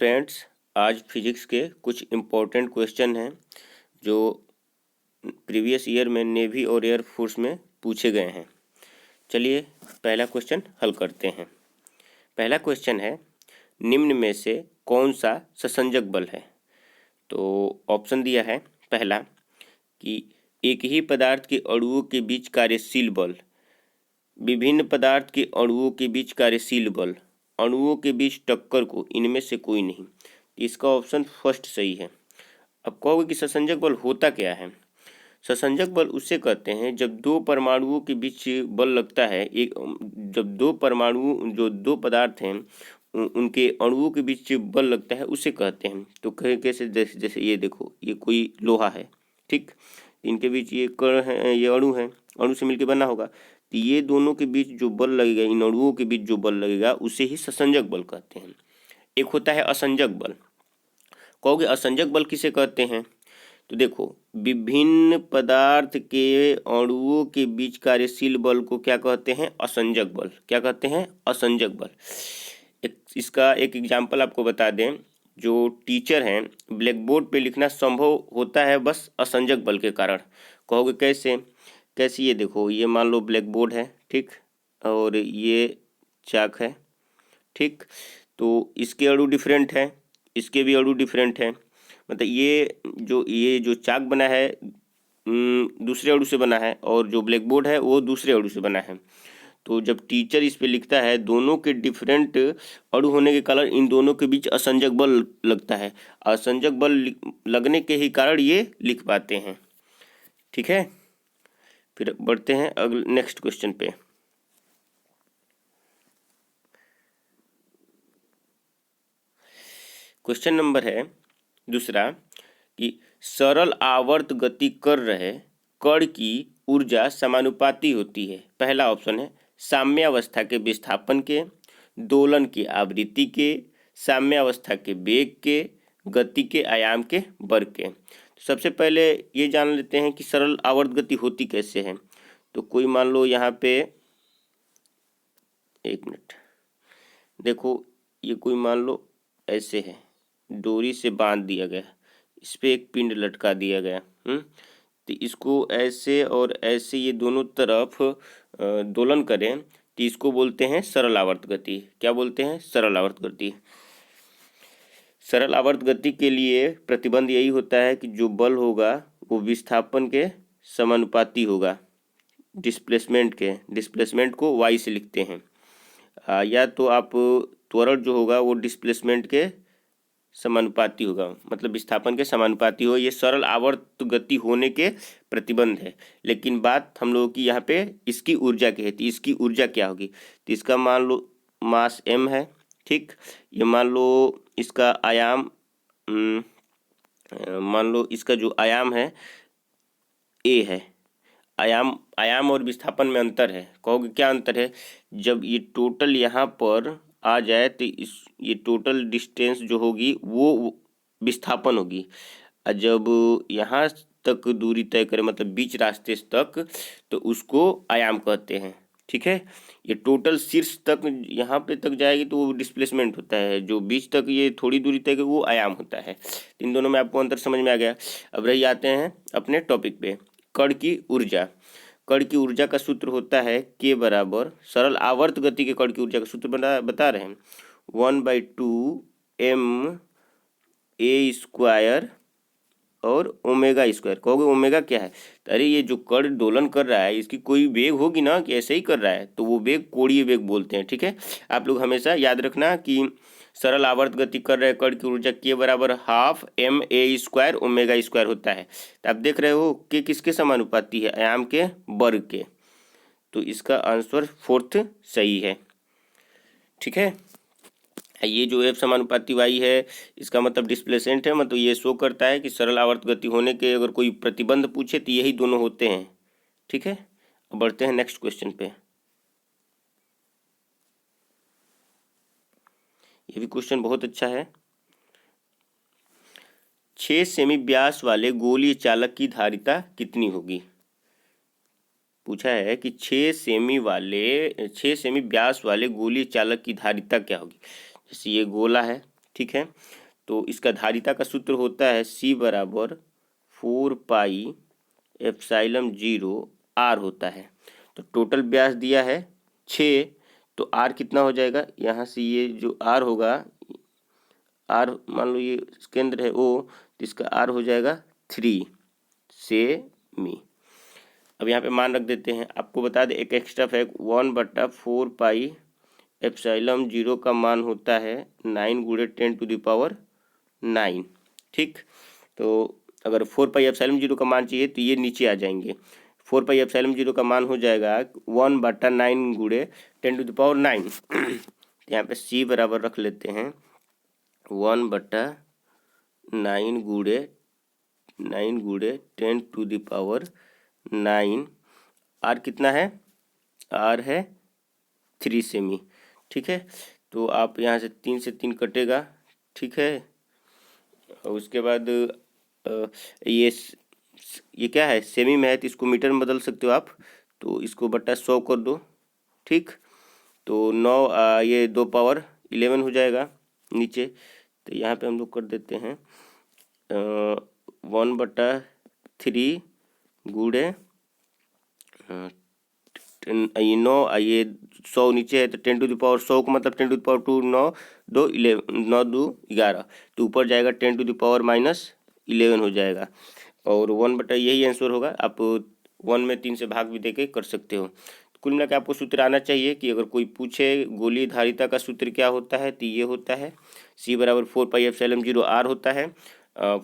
Friends, आज physics के कुछ इम्पोर्टेंट क्वेश्चन हैं जो प्रीवियस ईयर में नेवी और एयर फोर्स में पूछे गए हैं। चलिए पहला क्वेश्चन हल करते हैं। पहला क्वेश्चन है, निम्न में से कौन सा ससंजक बल है। तो ऑप्शन दिया है पहला कि एक ही पदार्थ के अणुओं के बीच कार्यशील बल, विभिन्न पदार्थ के अणुओं के बीच कार्यशील बल, अणुओं के बीच टक्कर को, इनमें से कोई नहीं। इसका ऑप्शन फर्स्ट सही है। अब कहोगे कि ससंजक बल होता क्या है। ससंजक बल उसे कहते हैं जब दो परमाणुओं के बीच बल लगता है। जब दो परमाणु जो दो पदार्थ हैं उनके अणुओं के बीच बल लगता है उसे कहते हैं। तो कैसे, जैसे ये देखो, ये कोई लोहा है, ठीक, इनके बीच ये कण है, ये अणु है, अणु से मिलकर बना होगा। तो ये दोनों के बीच जो बल लगेगा, इन अणुओं के बीच जो बल लगेगा उसे ही ससंजक बल कहते हैं। एक होता है असंजक बल। कहोगे असंजक बल किसे कहते हैं। तो देखो, विभिन्न पदार्थ के अणुओं के बीच कार्यशील बल को क्या कहते हैं, असंजक बल। क्या कहते हैं, असंजक बल। इसका एक एग्जाम्पल आपको बता दें। जो टीचर हैं, ब्लैक बोर्ड पे लिखना संभव होता है बस असंजक बल के कारण। कहोगे कैसे। कैसे, ये देखो, ये मान लो ब्लैक बोर्ड है, ठीक, और ये चाक है, ठीक। तो इसके अणु डिफरेंट है, इसके भी अणु डिफरेंट है। मतलब ये जो चाक बना है दूसरे अणु से बना है, और जो ब्लैक बोर्ड है वो दूसरे अणु से बना है। तो जब टीचर इस पे लिखता है, दोनों के डिफरेंट अणु होने के कारण इन दोनों के बीच असंजक बल लगता है। असंजक बल लगने के ही कारण ये लिख पाते हैं, ठीक है। फिर बढ़ते हैं अगले नेक्स्ट क्वेश्चन पे। क्वेश्चन नंबर है दूसरा कि सरल आवर्त गति कर रहे कण की ऊर्जा समानुपाती होती है। पहला ऑप्शन है साम्यावस्था के विस्थापन के, दोलन की आवृत्ति के, साम्यावस्था के वेग के, गति के आयाम के वर्ग के। तो सबसे पहले ये जान लेते हैं कि सरल आवर्त गति होती कैसे है। तो कोई मान लो यहाँ पे, एक मिनट, देखो, ये कोई मान लो ऐसे है, डोरी से बांध दिया गया, इस पे एक पिंड लटका दिया गया। तो इसको ऐसे और ऐसे ये दोनों तरफ दोलन करें तो इसको बोलते हैं सरल आवर्त गति। क्या बोलते हैं, सरल आवर्त गति। सरल आवर्त गति के लिए प्रतिबंध यही होता है कि जो बल होगा वो विस्थापन के समानुपाती होगा, डिस्प्लेसमेंट को y से लिखते हैं। या तो आप त्वरण जो होगा वो डिस्प्लेसमेंट के समानुपाती होगा, मतलब विस्थापन के समानुपाती हो। ये सरल आवर्त गति होने के प्रतिबंध है। लेकिन बात हम लोगों की यहाँ पे इसकी ऊर्जा की है। तो इसकी ऊर्जा क्या होगी। तो इसका मान लो मास m है, ठीक। ये मान लो इसका आयाम, मान लो इसका जो आयाम है a है। आयाम और विस्थापन में अंतर है। कहोगे क्या अंतर है। जब ये टोटल यहाँ पर आ जाए तो ये टोटल डिस्टेंस जो होगी वो विस्थापन होगी, और जब यहाँ तक दूरी तय करे, मतलब बीच रास्ते तक, तो उसको आयाम कहते हैं, ठीक है। ये टोटल शीर्ष तक यहाँ पे तक जाएगी तो वो डिस्प्लेसमेंट होता है, जो बीच तक ये थोड़ी दूरी तक है वो आयाम होता है। इन दोनों में आपको अंतर समझ में आ गया। अब रही आते हैं अपने टॉपिक पे, कण की ऊर्जा। कण की ऊर्जा का सूत्र होता है k बराबर, सरल आवर्त गति के कण की ऊर्जा का सूत्र बता रहे हैं 1/2 ma² और ओमेगा स्क्वायर। कहोगे ओमेगा क्या है। तो अरे ये जो कण दोलन कर रहा है इसकी कोई वेग होगी ना, कि ऐसे ही कर रहा है, तो वो वेग कोणीय वेग बोलते हैं, ठीक है। आप लोग हमेशा याद रखना कि सरल आवर्त गति कर रहे कण की ऊर्जा k बराबर ½ ma² ओमेगा स्क्वायर होता है। तो आप देख रहे हो कि किसके समानुपाती है, आयाम के वर्ग के। तो इसका आंसर फोर्थ सही है, ठीक है। ये जो F समानुपाती y है इसका मतलब डिस्प्लेसमेंट है, मतलब ये शो करता है कि सरल आवर्त गति होने के अगर कोई प्रतिबंध पूछे तो यही दोनों होते हैं, ठीक है। अब बढ़ते हैं नेक्स्ट क्वेश्चन पे। ये भी क्वेश्चन बहुत अच्छा है। 6 सेमी व्यास वाले गोलीय चालक की धारिता कितनी होगी। पूछा है कि 6 सेमी व्यास वाले गोलीय चालक की धारिता क्या होगी। जैसे ये गोला है, ठीक है। तो इसका धारिता का सूत्र होता है C बराबर 4πε0 R होता है। तो टोटल व्यास दिया है 6, तो R कितना हो जाएगा, यहाँ से ये जो R होगा, R मान लो ये केंद्र है O, तो इसका R हो जाएगा 3 सेमी। अब यहाँ पे मान रख देते हैं। आपको बता दें एक एक्स्ट्रा फैक्ट, 1/4πε0 का मान होता है 9 गुणे 10⁹ ठीक। तो अगर 4πε0 का मान चाहिए तो ये नीचे आ जाएंगे। 4πε0 का मान हो जाएगा 1/9 गुणे 10⁹ यहाँ पे C बराबर रख लेते हैं 1/9 गुणे 10⁹ R कितना है, R है 3 सेमी, ठीक है। तो आप यहाँ से 3 से 3 कटेगा, ठीक है। और उसके बाद ये क्या है, सेमी में है तो इसको मीटर में बदल सकते हो आप, तो इसको बटा 100 कर दो, ठीक। तो 9 ये 2 पावर 11 हो जाएगा नीचे। तो यहाँ पे हम लोग कर देते हैं 1/3 गुणे 9, ये 100 नीचे है तो 10⁻100 का मतलब 10⁻2 9 2 11 9 2 11, तो ऊपर जाएगा 10⁻−11 हो जाएगा। और 1/, यही आंसर होगा। आप 1 में 3 से भाग भी देके कर सकते हो। कुल मिला के आपको सूत्र आना चाहिए कि अगर कोई पूछे गोलीय धारिता का सूत्र क्या होता है तो ये होता है C बराबर 4πε0 R होता है।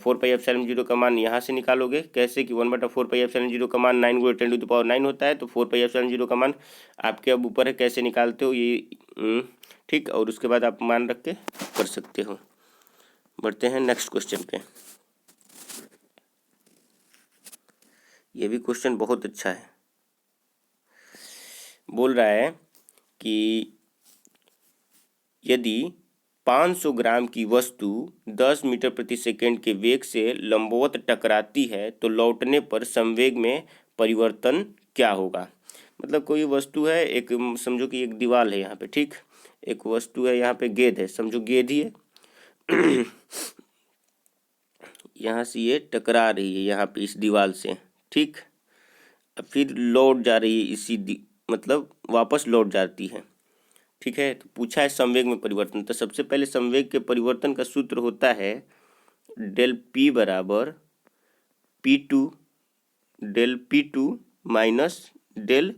4πε0 का मान यहाँ से निकालोगे कैसे कि 1/4πε0 का मान 9 गुणे 10⁹ होता है। तो 4πε0 का मान आपके अब ऊपर है, कैसे निकालते हो ये ठीक। और उसके बाद आप मान रख के कर सकते हो। बढ़ते हैं नेक्स्ट क्वेश्चन पे। ये भी क्वेश्चन बहुत अच्छा है। बोल रहा है कि यदि 500 ग्राम की वस्तु 10 मीटर प्रति सेकंड के वेग से लंबवत टकराती है तो लौटने पर संवेग में परिवर्तन क्या होगा। मतलब कोई वस्तु है, एक समझो कि एक दीवार है यहाँ पे, ठीक। एक वस्तु है यहाँ पे, गेंद है, समझो गेंद ही है यहाँ से ये टकरा रही है यहाँ पे इस दीवार से, ठीक। अब फिर लौट जा रही है इसी मतलब वापस लौट जाती है, ठीक है। तो पूछा है संवेग में परिवर्तन। तो सबसे पहले संवेग के परिवर्तन का सूत्र होता है डेल P बराबर del P2 minus del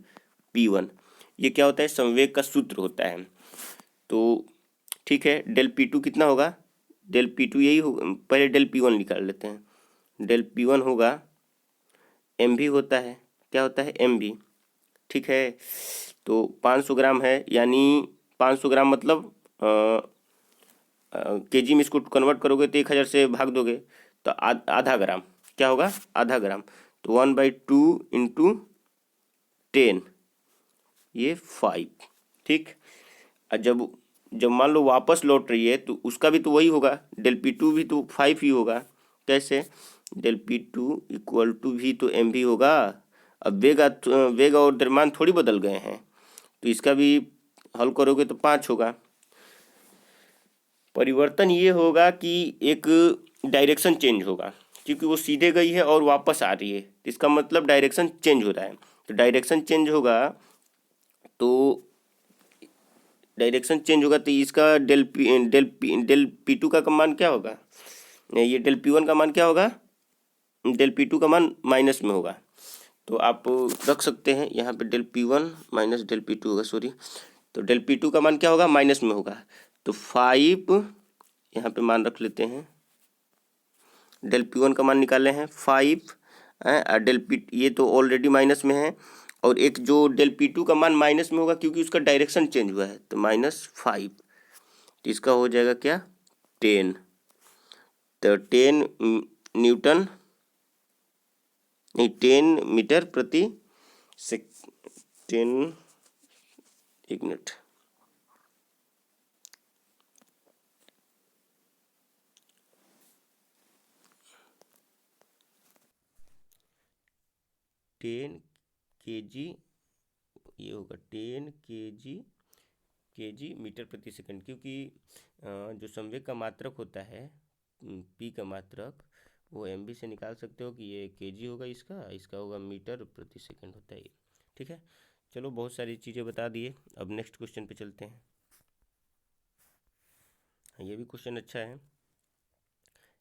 P1। ये क्या होता है, संवेग का सूत्र होता है। तो ठीक है, डेल P2 कितना होगा, डेल P2 यही होगा, पहले डेल P1 निकाल लेते हैं। डेल P1 होगा mv होता है, क्या होता है mv, ठीक है। तो 500 ग्राम है, यानी 500 ग्राम मतलब केजी में इसको कन्वर्ट करोगे तो 1000 से भाग दोगे तो आधा ग्राम क्या होगा, आधा ग्राम। तो 1/2 इंटू 10 ये 5, ठीक। और जब मान लो वापस लौट रही है तो उसका भी तो वही होगा, डेल P2 भी तो 5 ही होगा। कैसे, डेल P2 इक्वल टू भी तो mv होगा। अब वेग और द्रव्यमान थोड़ी बदल गए हैं, तो इसका भी हल करोगे तो 5 होगा। परिवर्तन ये होगा कि एक डायरेक्शन चेंज होगा, क्योंकि वो सीधे गई है और वापस आ रही है, तो इसका मतलब डायरेक्शन चेंज हो रहा है। तो डायरेक्शन चेंज होगा तो इसका डेल P2 का मान क्या होगा, ये डेल P1 का मान क्या होगा, डेल P2 का मान माइनस में होगा। तो आप रख सकते हैं यहाँ पे del P1 minus del P2 होगा, सॉरी। तो डेल P2 का मान क्या होगा, माइनस में होगा। तो 5 यहाँ पे मान रख लेते हैं। डेल P1 का मान निकाले हैं 5, डेल P ये तो ऑलरेडी माइनस में है, और एक जो डेल P2 का मान माइनस में होगा क्योंकि उसका डायरेक्शन चेंज हुआ है, तो -5। तो इसका हो जाएगा क्या, 10। तो 10 न्यूटन नहीं 10 मीटर प्रति 10, एक मिनट, kg, ये होगा 10 kg kg मीटर प्रति सेकंड, क्योंकि जो संवेग का मात्रक होता है p का मात्रक वो mv से निकाल सकते हो कि ये kg होगा, इसका होगा मीटर प्रति सेकंड होता है ये। ठीक है, चलो बहुत सारी चीज़ें बता दिए। अब नेक्स्ट क्वेश्चन पे चलते हैं। ये भी क्वेश्चन अच्छा है।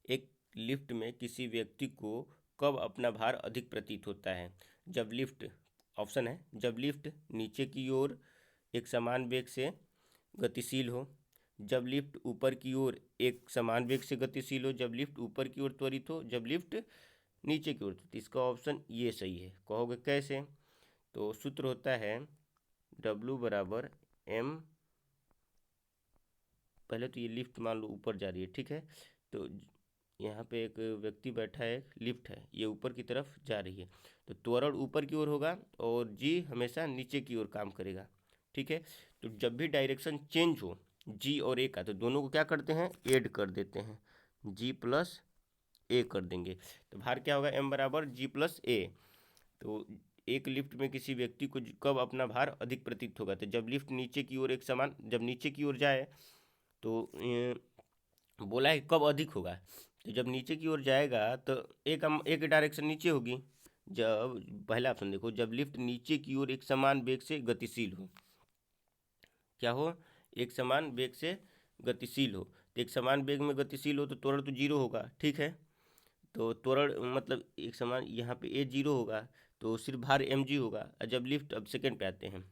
एक लिफ्ट में किसी व्यक्ति को कब अपना भार अधिक प्रतीत होता है? जब लिफ्ट, ऑप्शन है, जब लिफ्ट नीचे की ओर एक समान वेग से गतिशील हो, जब लिफ्ट ऊपर की ओर एक समान वेग से गतिशील हो, जब लिफ्ट ऊपर की ओर त्वरित हो, जब लिफ्ट नीचे की ओर। तो इसका ऑप्शन ये सही है। कहोगे कैसे? तो सूत्र होता है W बराबर m, पहले तो ये लिफ्ट मान लो ऊपर जा रही है, ठीक है, तो यहाँ पे एक व्यक्ति बैठा है, लिफ्ट है, ये ऊपर की तरफ जा रही है, तो त्वरण ऊपर की ओर होगा और जी हमेशा नीचे की ओर काम करेगा। ठीक है, तो जब भी डायरेक्शन चेंज हो जी और ए का, तो दोनों को क्या करते हैं, ऐड कर देते हैं, जी प्लस ए कर देंगे, तो भार क्या होगा, एम बराबर जी प्लस ए। तो एक लिफ्ट में किसी व्यक्ति को कब अपना भार अधिक प्रतीत होगा? तो जब लिफ्ट नीचे की ओर एक समान, जब नीचे की ओर जाए, तो बोला है कब अधिक होगा, तो जब नीचे की ओर जाएगा तो एक डायरेक्शन नीचे होगी। जब पहला ऑप्शन देखो, जब लिफ्ट नीचे की ओर एक समान वेग से गतिशील हो, क्या हो, एक समान वेग से गतिशील हो, तो एक समान वेग में गतिशील हो तो त्वरण तो जीरो होगा। ठीक है, तो त्वरण मतलब एक समान, यहाँ पे ए जीरो होगा तो सिर्फ भार एम जी होगा। और जब लिफ्ट, अब सेकेंड पे आते हैं,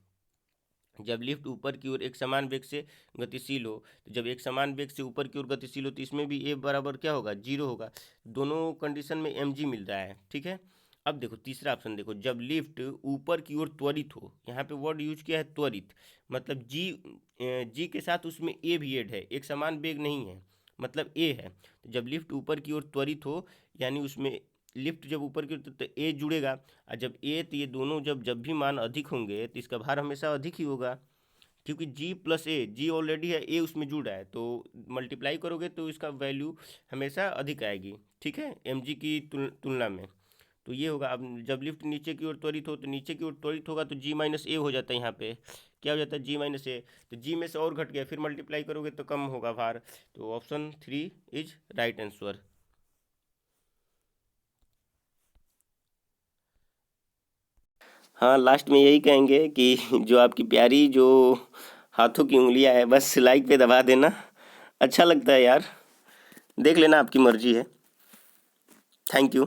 जब लिफ्ट ऊपर की ओर एक समान वेग से गतिशील हो, तो जब एक समान वेग से ऊपर की ओर गतिशील हो तो इसमें भी ए बराबर क्या होगा, जीरो होगा। दोनों कंडीशन में एम जी मिल रहा है। ठीक है, अब देखो तीसरा ऑप्शन देखो, जब लिफ्ट ऊपर की ओर त्वरित हो, यहाँ पे वर्ड यूज किया है त्वरित, मतलब जी के साथ उसमें ए भी एड है, एक समान वेग नहीं है, मतलब ए है। तो जब लिफ्ट ऊपर की ओर त्वरित हो, यानी उसमें लिफ्ट जब ऊपर की ओर तो ए जुड़ेगा, और जब ए, तो ये दोनों जब भी मान अधिक होंगे तो इसका भार हमेशा अधिक ही होगा, क्योंकि जी प्लस ए, जी ऑलरेडी है, ए उसमें जुड़ा है, तो मल्टीप्लाई करोगे तो इसका वैल्यू हमेशा अधिक आएगी। ठीक है, एम जी की तुलना में। तो ये होगा। अब जब लिफ्ट नीचे की ओर त्वरित हो, तो नीचे की ओर त्वरित होगा तो जी माइनस ए हो जाता है, यहाँ पे क्या हो जाता है, जी माइनस ए, तो जी में से और घट गया, फिर मल्टीप्लाई करोगे तो कम होगा भार। तो ऑप्शन 3 इज राइट आंसर। हाँ, लास्ट में यही कहेंगे कि जो आपकी प्यारी जो हाथों की उंगलियां है, बस लाइक पे दबा देना, अच्छा लगता है यार, देख लेना, आपकी मर्जी है। Thank you.